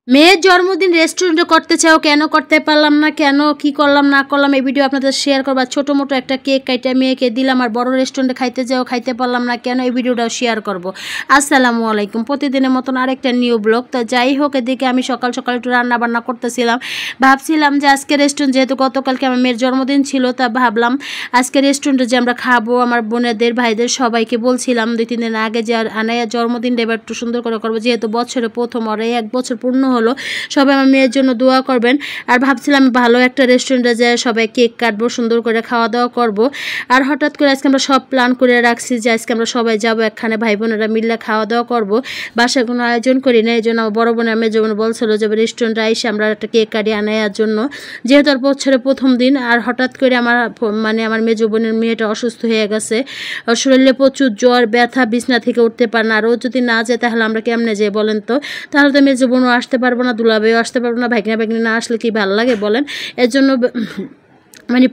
মেয়ের জন্মদিন রেস্টুরেন্টে করতে চাও, কেন করতে পারলাম না, কেন কি করলাম না করলাম এই ভিডিও আপনাদের শেয়ার করবো। ছোটো মোটো একটা কেক কাইটা মেয়েকে দিলাম, আর বড় রেস্টুরেন্টে খাইতে যাও, খাইতে পারলাম না কেন, এই ভিডিওটাও শেয়ার করব। আসসালামু আলাইকুম, প্রতিদিনের মতন আরেকটা নিউ ব্লগ। তো যাই হোক, এদিকে আমি সকাল সকাল একটু রান্না বান্না করতেছিলাম। ভাবছিলাম যে আজকে রেস্টুরেন্ট, যেহেতু গতকালকে আমার মেয়ের জন্মদিন ছিল, তা ভাবলাম আজকে রেস্টুরেন্টে যে আমরা খাবো, আমার বোনেদের ভাইদের সবাইকে বলছিলাম 2-3 দিন আগে যে আনাইয়া জন্মদিনটা এবার একটু সুন্দর করে করবো, যেহেতু বছরে প্রথম, আর এই 1 বছর পূর্ণ হলো। সবাই আমার মেয়ের জন্য দোয়া করবেন। আর ভাবছিলাম ভালো একটা রেস্টুরেন্টে যায় সবাই কেক কাটবো, সুন্দর করে খাওয়া দাওয়া করব। আর হঠাৎ করে আজকে আমরা সব প্ল্যান করে রাখছি যে আজকে আমরা সবাই যাবো একখানে, ভাই বোনেরা মিলে খাওয়া দাওয়া করব। বাসায় কোনো আয়োজন করি না, এই জন্য আমার বড় বোনের মেয়ে যখন বলছিল যে রেস্টুরেন্টে আইসে আমরা একটা কেক কাটি আনার জন্য, যেহেতু আর বছরের প্রথম দিন। আর হঠাৎ করে আমার মেজ বোনের মেয়েটা অসুস্থ হয়ে গেছে, শরীরে প্রচুর জ্বর, ব্যথা, বিছনা থেকে উঠতে পারে না। আর ও যদি না যায় তাহলে আমরা কেমনে যাই বলেন তো? তাহলে তো মেজ বোনও আসতে পারবো না, দুলাভাইও আসতে পারবো না, ভাগ্না ভাগ্নি না আসলে কি ভালো লাগে বলেন? এর জন্য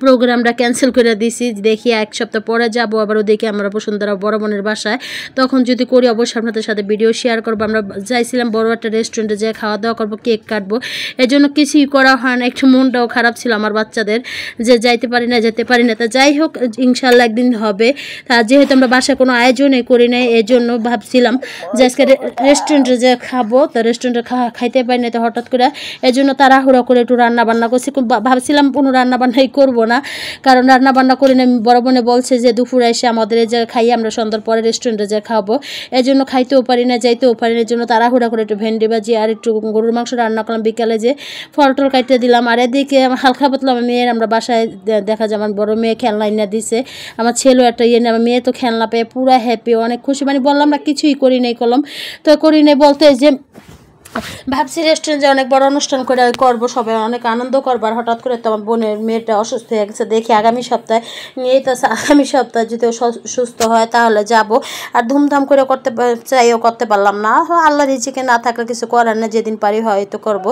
প্রোগ্রামটা ক্যান্সেল করে দিছি। দেখি 1 সপ্তাহ পরে যাবো আবার ওদিকে আমরা বসুন্ধরা বড় বোনের বাসায়। তখন যদি করি অবশ্যই আপনাদের সাথে ভিডিও শেয়ার করবো। আমরা যাইছিলাম বড় একটা রেস্টুরেন্টে যেয়ে খাওয়া দাওয়া করবো, কেক কাটবো। এর জন্য কিছুই করা হয় না, একটু মনটাও খারাপ ছিল আমার বাচ্চাদের যে যেতে পারি না। তা যাই হোক, ইনশাল্লাহ একদিন হবে। তা যেহেতু আমরা বাসায় কোনো আয়োজনই করি নাই, এই জন্য ভাবছিলাম যে আজকে রেস্টুরেন্টে যে খাবো, তা রেস্টুরেন্টে খাইতে পারি না, তো হঠাৎ করে এই জন্য তাড়াহুড়া করে একটু রান্না বান্না করছি। ভাবছিলাম কোনো রান্না বান্নাই করবো না, কারণ রান্না বান্না করে না। বড় বোনে বলছে যে দুপুরে এসে আমাদের এই জায়গায় খাইয়ে আমরা সন্ধ্যার পরে রেস্টুরেন্টে যে খাবো, এই জন্য খাইতেও পারি না, যাইতেও পারি না। এই জন্য তাড়াহুড়া করে একটু ভেন্ডি ভাজি আর একটু গরুর মাংস রান্না করলাম, বিকালে যে ফল টল কাটতে দিলাম। আর এদিকে হালকা পাতলা আমার মেয়ের, আমরা বাসায় দেখা যায় আমার বড় মেয়ে খেলনা এনে দিছে, আমার ছেলেও একটা ইয়ে, আমার মেয়ে তো খেলনা পেয়ে পুরো হ্যাপি, অনেক খুশি। বললাম না কিছুই করি নাই, করি নাই বলতে যে ভাবছি রেস্টুরেন্টে অনেক বড় অনুষ্ঠান করে করবো, সবাই অনেক আনন্দ করবো। আর হঠাৎ করে তো আমার বোনের মেয়েটা অসুস্থ হয়ে গেছে, দেখি আগামী সপ্তাহে নিয়েই তো, আগামী সপ্তাহে যদি সুস্থ হয় তাহলে যাব। আর ধুমধাম করে করতে চাইও করতে পারলাম না, আল্লাহ রিজিকে না থাকলে কিছু করার না, যেদিন পারি হয়তো করব।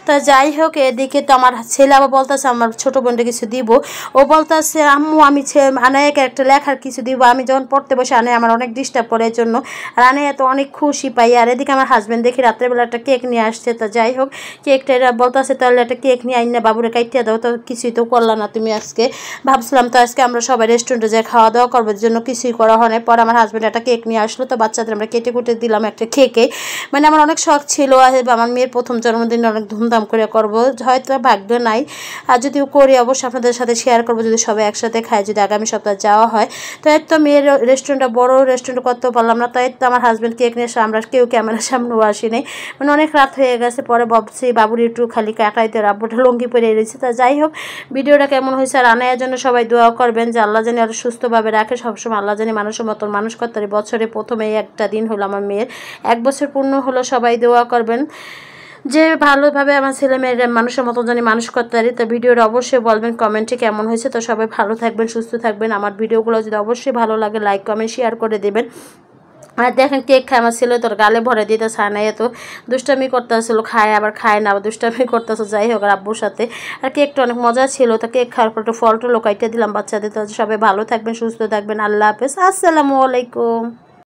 তা যাই হোক, এদিকে তো আমার ছেলে আবার বলতেছে আমার ছোটো বোনটা কিছু দিব। ও বলতেছে আম্মু আমি আনায়াকে একটা লেখার কিছু দিব। আমি যখন পড়তে বসে আনায় আমার অনেক ডিস্টার্ব করে, এর জন্য। আর আনায়া তো অনেক খুশি পাই। আর এদিকে আমার হাজব্যান্ড দেখি রাত্রেবেলা একটা কেক নিয়ে আসছে। তো যাই হোক, কেকটা এরা বলতেছে তাহলে একটা কেক নিয়ে আইন না বাবুরে কাইটিয়া দাও। তো কিছুই তো করলা না তুমি আজকে। ভাবছিলাম তো আজকে আমরা সবাই রেস্টুরেন্টে যাই খাওয়া দাওয়া করবো, জন্য কিছুই করা হয় না। পরে আমার হাজব্যান্ড একটা কেক নিয়ে আসলো, তো বাচ্চাদের আমরা কেটে কুটে দিলাম একটা কেকে। আমার অনেক শখ ছিল আমার মেয়ের প্রথম জন্মদিন অনেক ধুমধাম করে করবো, হয়তো ভাগ্য নাই। আর যদিও করি অবশ্যই আপনাদের সাথে শেয়ার করবো, যদি সবাই একসাথে খায়, যদি আগামী সপ্তাহে যাওয়া হয়। তো এর তো মেয়ের রেস্টুরেন্টটা বড় রেস্টুরেন্ট করতেও পারলাম না, তাই তো আমার হাজব্যান্ড কেক নিয়ে এসে আমরা কেউ ক্যামেরার সামনেও আসিনি, অনেক রাত হয়ে গেছে। পরে ভাবছি বাবুর একটু খালি কাটাইতে, রাব্বুটা লঙ্গি পরে রয়েছে। তা যাই হোক, ভিডিওটা কেমন হয়েছে আর আনায়ার জন্য সবাই দোয়া করবেন যে আল্লাহ জানি আরও সুস্থভাবে রাখে, সবসময় আল্লাহ জানি মানুষের মতন মানুষ করতে পারে। বছরে প্রথমে একটা দিন হলো আমার মেয়ের 1 বছর পূর্ণ হলো, সবাই দোয়া করবেন যে ভালোভাবে আমার ছেলে মেয়ের মানুষের মতন জানি মানুষ করতে পারি। তো ভিডিওটা অবশ্যই বলবেন কমেন্টে কেমন হয়েছে। তো সবাই ভালো থাকবেন, সুস্থ থাকবেন। আমার ভিডিওগুলো যদি অবশ্যই ভালো লাগে লাইক কমেন্ট শেয়ার করে দেবেন। আর দেখেন কেক খায় আমার ছেলে, তোর গালে ভরে দিতে চায় না, এত দুষ্টামি করতে আসছিল, খায় আবার খায় না, আবার দুষ্টামি করতেছে। যাই হোক, আব্বুর সাথে। আর কেকটা অনেক মজা ছিল। তো কেক খাওয়ার পর একটু ফল টল কাইটে দিলাম বাচ্চাদের। তো সবাই ভালো থাকবেন, সুস্থ থাকবেন। আল্লাহ হাফেজ, আসসালামু আলাইকুম।